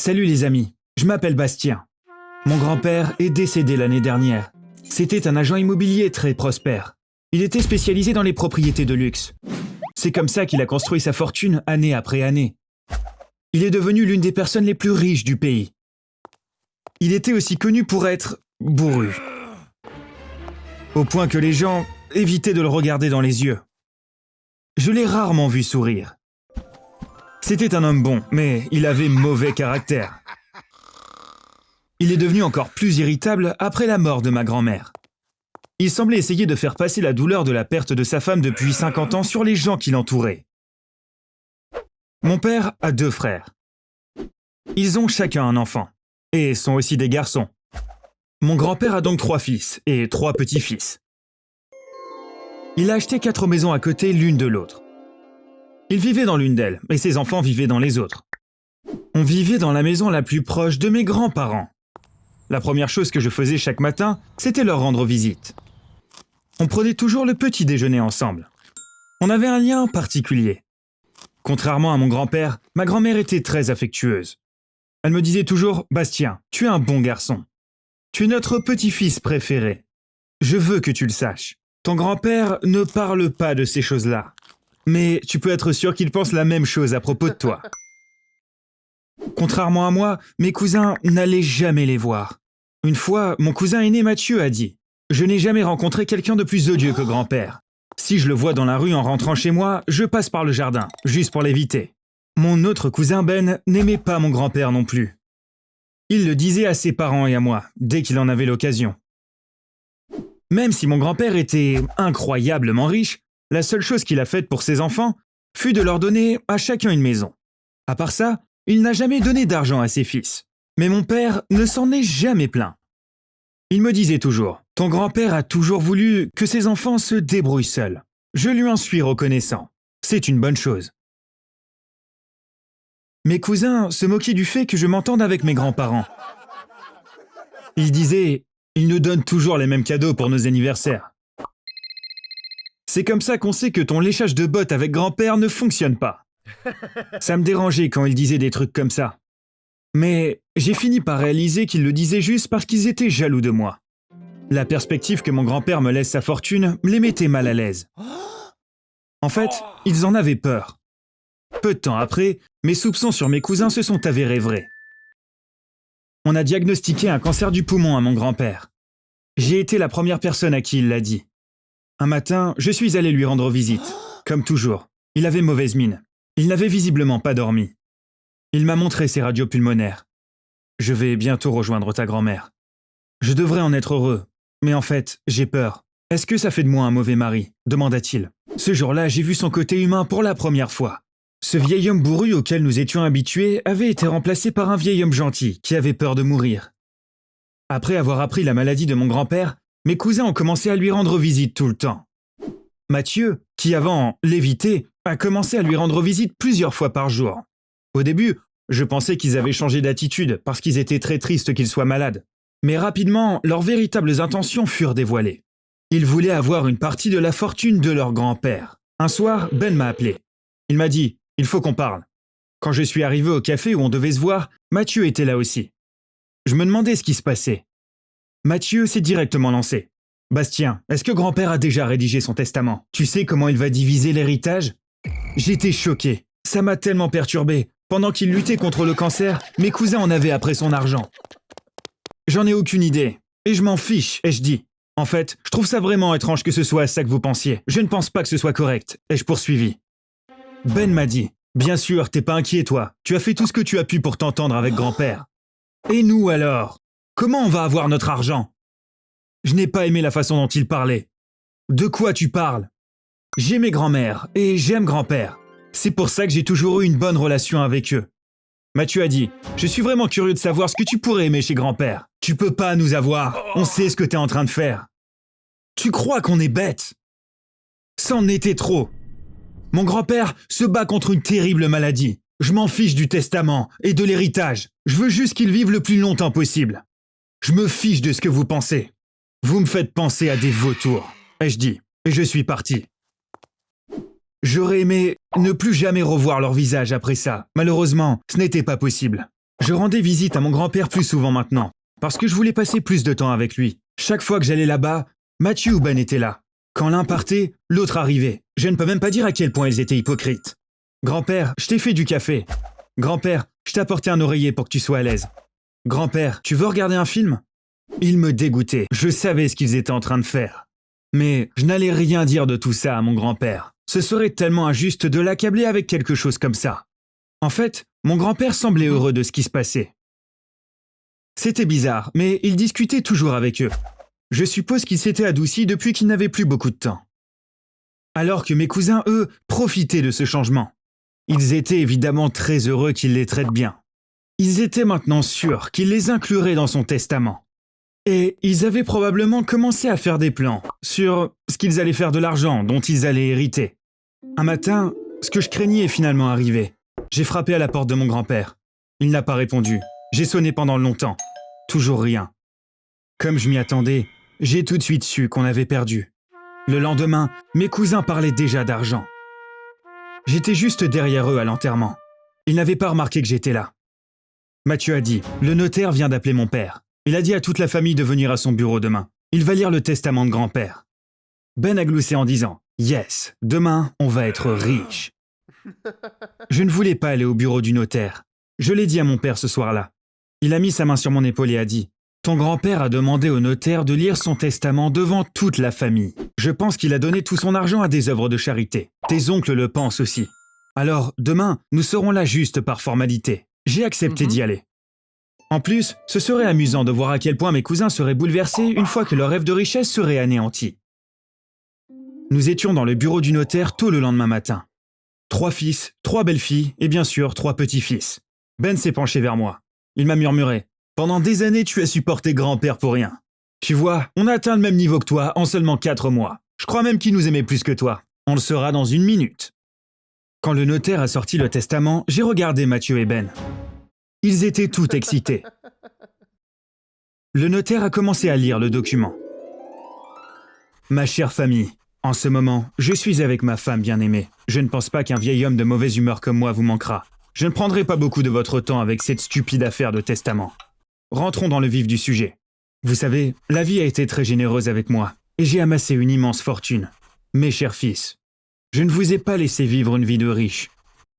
Salut les amis, je m'appelle Bastien. Mon grand-père est décédé l'année dernière. C'était un agent immobilier très prospère. Il était spécialisé dans les propriétés de luxe. C'est comme ça qu'il a construit sa fortune année après année. Il est devenu l'une des personnes les plus riches du pays. Il était aussi connu pour être bourru. Au point que les gens évitaient de le regarder dans les yeux. Je l'ai rarement vu sourire. C'était un homme bon, mais il avait mauvais caractère. Il est devenu encore plus irritable après la mort de ma grand-mère. Il semblait essayer de faire passer la douleur de la perte de sa femme depuis 50 ans sur les gens qui l'entouraient. Mon père a 2 frères. Ils ont chacun un enfant, et sont aussi des garçons. Mon grand-père a donc 3 fils et 3 petits-fils. Il a acheté 4 maisons à côté l'une de l'autre. Il vivait dans l'une d'elles, et ses enfants vivaient dans les autres. On vivait dans la maison la plus proche de mes grands-parents. La première chose que je faisais chaque matin, c'était leur rendre visite. On prenait toujours le petit déjeuner ensemble. On avait un lien particulier. Contrairement à mon grand-père, ma grand-mère était très affectueuse. Elle me disait toujours « Bastien, tu es un bon garçon. Tu es notre petit-fils préféré. Je veux que tu le saches. Ton grand-père ne parle pas de ces choses-là. Mais tu peux être sûr qu'il pense la même chose à propos de toi. » Contrairement à moi, mes cousins n'allaient jamais les voir. Une fois, mon cousin aîné Mathieu a dit « Je n'ai jamais rencontré quelqu'un de plus odieux que grand-père. Si je le vois dans la rue en rentrant chez moi, je passe par le jardin, juste pour l'éviter. » Mon autre cousin Ben n'aimait pas mon grand-père non plus. Il le disait à ses parents et à moi, dès qu'il en avait l'occasion. Même si mon grand-père était incroyablement riche, la seule chose qu'il a faite pour ses enfants fut de leur donner à chacun une maison. À part ça, il n'a jamais donné d'argent à ses fils. Mais mon père ne s'en est jamais plaint. Il me disait toujours « Ton grand-père a toujours voulu que ses enfants se débrouillent seuls. Je lui en suis reconnaissant. C'est une bonne chose. » Mes cousins se moquaient du fait que je m'entende avec mes grands-parents. Ils disaient « Ils nous donnent toujours les mêmes cadeaux pour nos anniversaires. » C'est comme ça qu'on sait que ton léchage de bottes avec grand-père ne fonctionne pas. Ça me dérangeait quand ils disaient des trucs comme ça. Mais j'ai fini par réaliser qu'ils le disaient juste parce qu'ils étaient jaloux de moi. La perspective que mon grand-père me laisse sa fortune les mettait mal à l'aise. En fait, ils en avaient peur. Peu de temps après, mes soupçons sur mes cousins se sont avérés vrais. On a diagnostiqué un cancer du poumon à mon grand-père. J'ai été la première personne à qui il l'a dit. Un matin, je suis allé lui rendre visite. Comme toujours, il avait mauvaise mine. Il n'avait visiblement pas dormi. Il m'a montré ses radios pulmonaires. Je vais bientôt rejoindre ta grand-mère. Je devrais en être heureux, mais en fait, j'ai peur. Est-ce que ça fait de moi un mauvais mari ? Demanda-t-il. Ce jour-là, j'ai vu son côté humain pour la première fois. Ce vieil homme bourru auquel nous étions habitués avait été remplacé par un vieil homme gentil qui avait peur de mourir. Après avoir appris la maladie de mon grand-père, mes cousins ont commencé à lui rendre visite tout le temps. Mathieu, qui avant l'évitait, a commencé à lui rendre visite plusieurs fois par jour. Au début, je pensais qu'ils avaient changé d'attitude parce qu'ils étaient très tristes qu'il soit malade. Mais rapidement, leurs véritables intentions furent dévoilées. Ils voulaient avoir une partie de la fortune de leur grand-père. Un soir, Ben m'a appelé. Il m'a dit « Il faut qu'on parle ». Quand je suis arrivé au café où on devait se voir, Mathieu était là aussi. Je me demandais ce qui se passait. Mathieu s'est directement lancé. « Bastien, est-ce que grand-père a déjà rédigé son testament ? Tu sais comment il va diviser l'héritage ?» J'étais choqué. Ça m'a tellement perturbé. Pendant qu'il luttait contre le cancer, mes cousins en avaient après son argent. J'en ai aucune idée. Et je m'en fiche, ai-je dit. En fait, je trouve ça vraiment étrange que ce soit ça que vous pensiez. Je ne pense pas que ce soit correct, ai-je poursuivi. Ben m'a dit « Bien sûr, t'es pas inquiet toi. Tu as fait tout ce que tu as pu pour t'entendre avec grand-père. » Et nous alors ? Comment on va avoir notre argent ? Je n'ai pas aimé la façon dont il parlait. De quoi tu parles ? J'aimais grand-mère et j'aime grand-père. C'est pour ça que j'ai toujours eu une bonne relation avec eux. Mathieu a dit « Je suis vraiment curieux de savoir ce que tu pourrais aimer chez grand-père. Tu peux pas nous avoir. On sait ce que t'es en train de faire. Tu crois qu'on est bête ? C'en était trop. Mon grand-père se bat contre une terrible maladie. Je m'en fiche du testament et de l'héritage. Je veux juste qu'il vive le plus longtemps possible. Je me fiche de ce que vous pensez. Vous me faites penser à des vautours, ai-je dit, et je suis parti. J'aurais aimé ne plus jamais revoir leur visage après ça. Malheureusement, ce n'était pas possible. Je rendais visite à mon grand-père plus souvent maintenant, parce que je voulais passer plus de temps avec lui. Chaque fois que j'allais là-bas, Mathieu ou Ben étaient là. Quand l'un partait, l'autre arrivait. Je ne peux même pas dire à quel point ils étaient hypocrites. Grand-père, je t'ai fait du café. Grand-père, je t'ai apporté un oreiller pour que tu sois à l'aise. Grand-père, tu veux regarder un film? Ils me dégoûtaient. Je savais ce qu'ils étaient en train de faire. Mais je n'allais rien dire de tout ça à mon grand-père. Ce serait tellement injuste de l'accabler avec quelque chose comme ça. En fait, mon grand-père semblait heureux de ce qui se passait. C'était bizarre, mais il discutait toujours avec eux. Je suppose qu'il s'était adouci depuis qu'il n'avait plus beaucoup de temps. Alors que mes cousins, eux, profitaient de ce changement. Ils étaient évidemment très heureux qu'il les traite bien. Ils étaient maintenant sûrs qu'il les inclurait dans son testament. Et ils avaient probablement commencé à faire des plans sur ce qu'ils allaient faire de l'argent dont ils allaient hériter. Un matin, ce que je craignais est finalement arrivé. J'ai frappé à la porte de mon grand-père. Il n'a pas répondu. J'ai sonné pendant longtemps. Toujours rien. Comme je m'y attendais, j'ai tout de suite su qu'on avait perdu. Le lendemain, mes cousins parlaient déjà d'argent. J'étais juste derrière eux à l'enterrement. Ils n'avaient pas remarqué que j'étais là. Mathieu a dit, le notaire vient d'appeler mon père. Il a dit à toute la famille de venir à son bureau demain. Il va lire le testament de grand-père. Ben a gloussé en disant, yes, demain, on va être riche. Je ne voulais pas aller au bureau du notaire. Je l'ai dit à mon père ce soir-là. Il a mis sa main sur mon épaule et a dit, ton grand-père a demandé au notaire de lire son testament devant toute la famille. Je pense qu'il a donné tout son argent à des œuvres de charité. Tes oncles le pensent aussi. Alors, demain, nous serons là juste par formalité. J'ai accepté d'y aller. En plus, ce serait amusant de voir à quel point mes cousins seraient bouleversés une fois que leur rêve de richesse serait anéanti. Nous étions dans le bureau du notaire tôt le lendemain matin. 3 fils, 3 belles-filles et bien sûr 3 petits-fils. Ben s'est penché vers moi. Il m'a murmuré. Pendant des années, tu as supporté grand-père pour rien. Tu vois, on a atteint le même niveau que toi en seulement 4 mois. Je crois même qu'il nous aimait plus que toi. On le saura dans 1 minute. Quand le notaire a sorti le testament, j'ai regardé Mathieu et Ben. Ils étaient tout excités. Le notaire a commencé à lire le document. Ma chère famille, en ce moment, je suis avec ma femme bien-aimée. Je ne pense pas qu'un vieil homme de mauvaise humeur comme moi vous manquera. Je ne prendrai pas beaucoup de votre temps avec cette stupide affaire de testament. Rentrons dans le vif du sujet. Vous savez, la vie a été très généreuse avec moi, et j'ai amassé une immense fortune. Mes chers fils, je ne vous ai pas laissé vivre une vie de riche,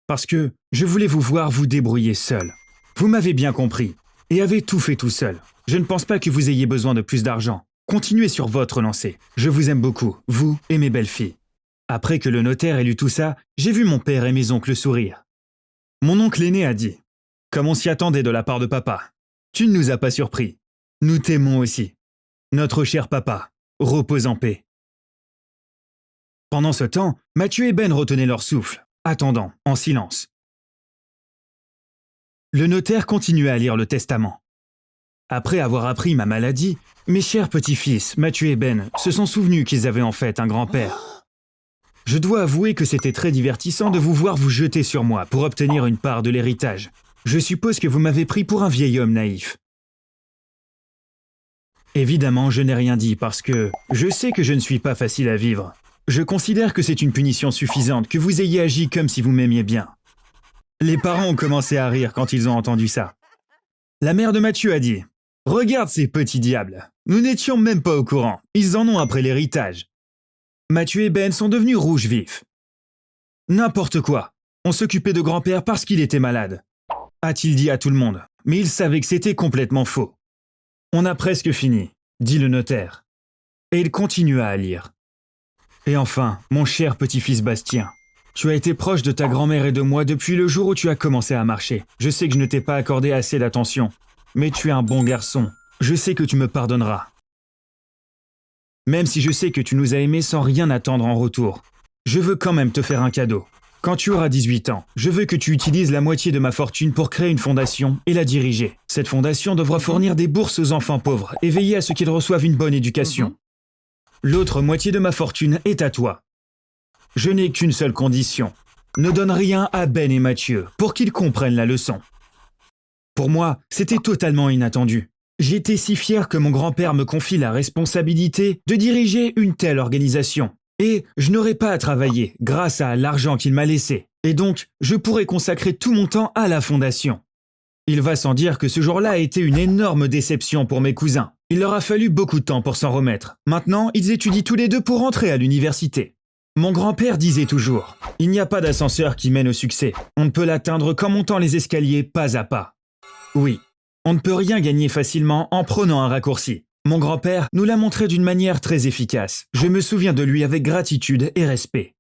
parce que je voulais vous voir vous débrouiller seul. Vous m'avez bien compris, et avez tout fait tout seul. Je ne pense pas que vous ayez besoin de plus d'argent. Continuez sur votre lancée. Je vous aime beaucoup, vous et mes belles-filles. Après que le notaire ait lu tout ça, j'ai vu mon père et mes oncles sourire. Mon oncle aîné a dit « Comme on s'y attendait de la part de papa, tu ne nous as pas surpris. Nous t'aimons aussi. Notre cher papa, repose en paix. » Pendant ce temps, Mathieu et Ben retenaient leur souffle, attendant, en silence. Le notaire continuait à lire le testament. Après avoir appris ma maladie, mes chers petits-fils, Mathieu et Ben, se sont souvenus qu'ils avaient en fait un grand-père. Je dois avouer que c'était très divertissant de vous voir vous jeter sur moi pour obtenir une part de l'héritage. Je suppose que vous m'avez pris pour un vieil homme naïf. Évidemment, je n'ai rien dit parce que je sais que je ne suis pas facile à vivre. Je considère que c'est une punition suffisante que vous ayez agi comme si vous m'aimiez bien. Les parents ont commencé à rire quand ils ont entendu ça. La mère de Mathieu a dit « Regarde ces petits diables, nous n'étions même pas au courant, ils en ont après l'héritage. » Mathieu et Ben sont devenus rouges vifs. N'importe quoi, on s'occupait de grand-père parce qu'il était malade, a-t-il dit à tout le monde, mais il savait que c'était complètement faux. On a presque fini, dit le notaire. Et il continua à lire. Et enfin, mon cher petit-fils Bastien, tu as été proche de ta grand-mère et de moi depuis le jour où tu as commencé à marcher. Je sais que je ne t'ai pas accordé assez d'attention, mais tu es un bon garçon. Je sais que tu me pardonneras. Même si je sais que tu nous as aimés sans rien attendre en retour, je veux quand même te faire un cadeau. Quand tu auras 18 ans, je veux que tu utilises la moitié de ma fortune pour créer une fondation et la diriger. Cette fondation devra fournir des bourses aux enfants pauvres et veiller à ce qu'ils reçoivent une bonne éducation. L'autre moitié de ma fortune est à toi. Je n'ai qu'une seule condition. Ne donne rien à Ben et Mathieu pour qu'ils comprennent la leçon. Pour moi, c'était totalement inattendu. J'étais si fier que mon grand-père me confie la responsabilité de diriger une telle organisation. Et je n'aurais pas à travailler grâce à l'argent qu'il m'a laissé. Et donc, je pourrais consacrer tout mon temps à la fondation. Il va sans dire que ce jour-là a été une énorme déception pour mes cousins. Il leur a fallu beaucoup de temps pour s'en remettre. Maintenant, ils étudient tous les deux pour entrer à l'université. Mon grand-père disait toujours, « Il n'y a pas d'ascenseur qui mène au succès. On ne peut l'atteindre qu'en montant les escaliers pas à pas. » Oui, on ne peut rien gagner facilement en prenant un raccourci. Mon grand-père nous l'a montré d'une manière très efficace. Je me souviens de lui avec gratitude et respect.